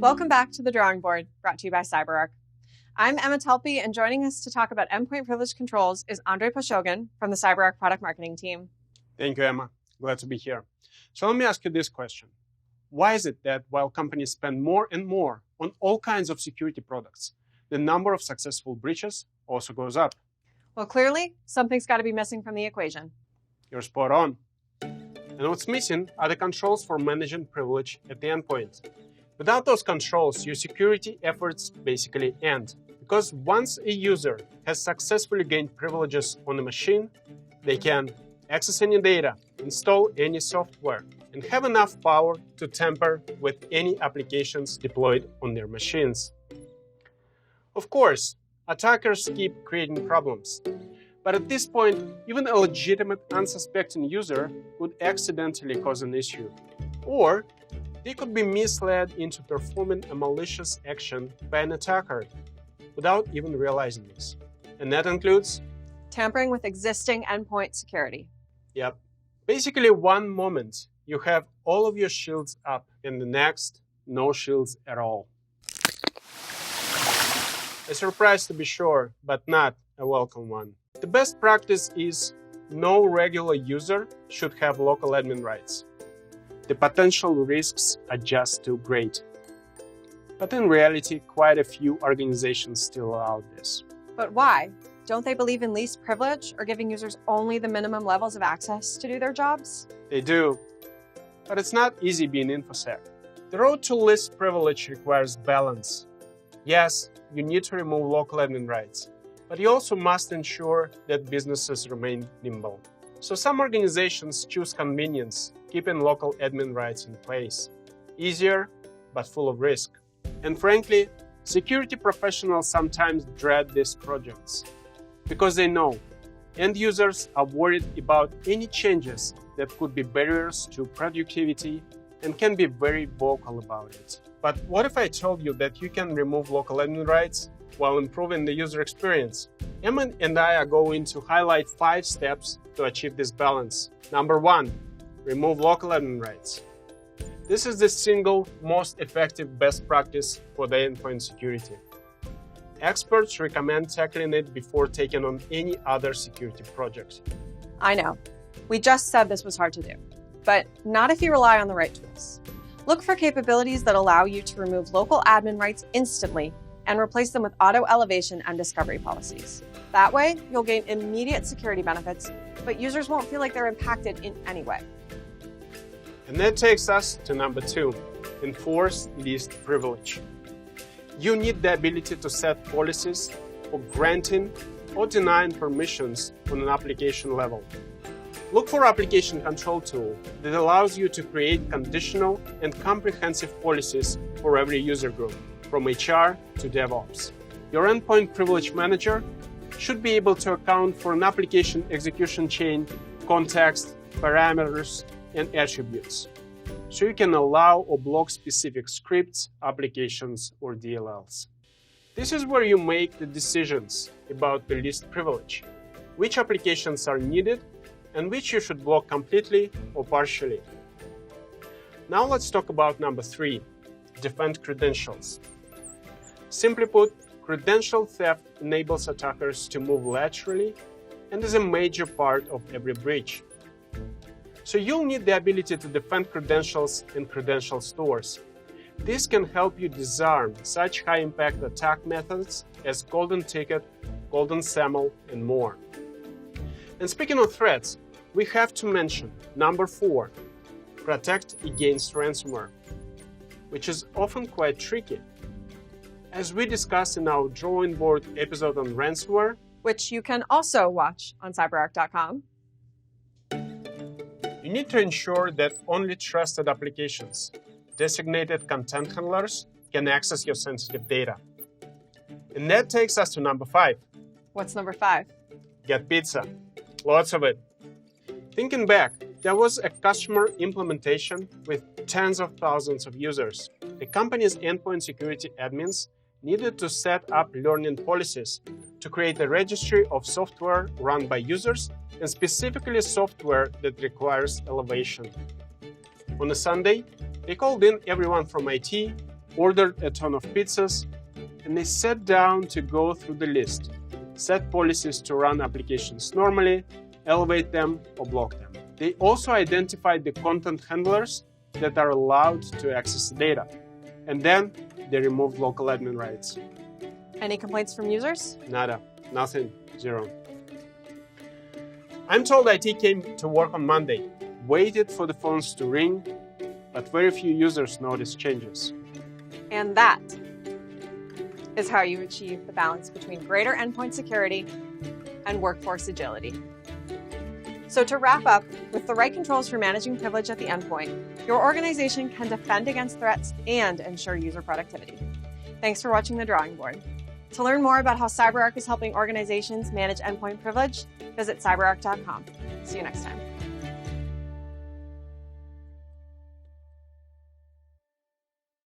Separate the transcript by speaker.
Speaker 1: Welcome back to The Drawing Board, brought to you by CyberArk. I'm Emma Telpe, and joining us to talk about endpoint privilege controls is Andrei Poshogin from the CyberArk product marketing team.
Speaker 2: Thank you, Emma. Glad to be here. So let me ask you this question. Why is it that while companies spend more and more on all kinds of security products, the number of successful breaches also goes up?
Speaker 1: Well, clearly, something's got to be missing from the equation.
Speaker 2: You're spot on. And what's missing are the controls for managing privilege at the endpoint. Without those controls, your security efforts basically end. Because once a user has successfully gained privileges on a machine, they can access any data, install any software, and have enough power to tamper with any applications deployed on their machines. Of course, attackers keep creating problems. But at this point, even a legitimate unsuspecting user could accidentally cause an issue. Or they could be misled into performing a malicious action by an attacker without even realizing this. And that includes
Speaker 1: tampering with existing endpoint security.
Speaker 2: Yep. Basically, one moment you have all of your shields up, and the next, no shields at all. A surprise to be sure, but not a welcome one. The best practice is no regular user should have local admin rights. The potential risks are just too great. But in reality, quite a few organizations still allow this.
Speaker 1: But why? Don't they believe in least privilege or giving users only the minimum levels of access to do their jobs?
Speaker 2: They do. But it's not easy being InfoSec. The road to least privilege requires balance. Yes, you need to remove local admin rights, but you also must ensure that businesses remain nimble. So some organizations choose convenience, keeping local admin rights in place. Easier, but full of risk. And frankly, security professionals sometimes dread these projects because they know end users are worried about any changes that could be barriers to productivity and can be very vocal about it. But what if I told you that you can remove local admin rights while improving the user experience? Emma and I are going to highlight 5 steps to achieve this balance. Number 1, remove local admin rights. This is the single most effective best practice for the endpoint security. Experts recommend tackling it before taking on any other security project.
Speaker 1: I know. We just said this was hard to do, but not if you rely on the right tools. Look for capabilities that allow you to remove local admin rights instantly and replace them with auto elevation and discovery policies. That way, you'll gain immediate security benefits, but users won't feel like they're impacted in any way.
Speaker 2: And that takes us to number 2, enforce least privilege. You need the ability to set policies for granting or denying permissions on an application level. Look for application control tool that allows you to create conditional and comprehensive policies for every user group, from HR to DevOps. Your endpoint privilege manager should be able to account for an application execution chain, context, parameters, and attributes, so you can allow or block specific scripts, applications, or DLLs. This is where you make the decisions about the least privilege, which applications are needed, and which you should block completely or partially. Now let's talk about number 3, defend credentials. Simply put, credential theft enables attackers to move laterally and is a major part of every breach. So you'll need the ability to defend credentials and credential stores. This can help you disarm such high-impact attack methods as golden ticket, golden SAML, and more. And speaking of threats, we have to mention number 4, protect against ransomware, which is often quite tricky. As we discussed in our drawing board episode on ransomware,
Speaker 1: which you can also watch on CyberArk.com,
Speaker 2: you need to ensure that only trusted applications, designated content handlers, can access your sensitive data. And that takes us to number 5.
Speaker 1: What's number 5?
Speaker 2: Get pizza. Lots of it. Thinking back, there was a customer implementation with tens of thousands of users. The company's endpoint security admins needed to set up learning policies to create a registry of software run by users and specifically software that requires elevation. On a Sunday, they called in everyone from IT, ordered a ton of pizzas, and they sat down to go through the list, set policies to run applications normally, elevate them, or block them. They also identified the content handlers that are allowed to access the data, and then they removed local admin rights.
Speaker 1: Any complaints from users?
Speaker 2: Nada. Nothing. Zero. I'm told IT came to work on Monday, waited for the phones to ring, but very few users noticed changes.
Speaker 1: And that is how you achieve the balance between greater endpoint security and workforce agility. So to wrap up, with the right controls for managing privilege at the endpoint, your organization can defend against threats and ensure user productivity. Thanks for watching The Drawing Board. To learn more about how CyberArk is helping organizations manage endpoint privilege, visit cyberark.com. See you next time.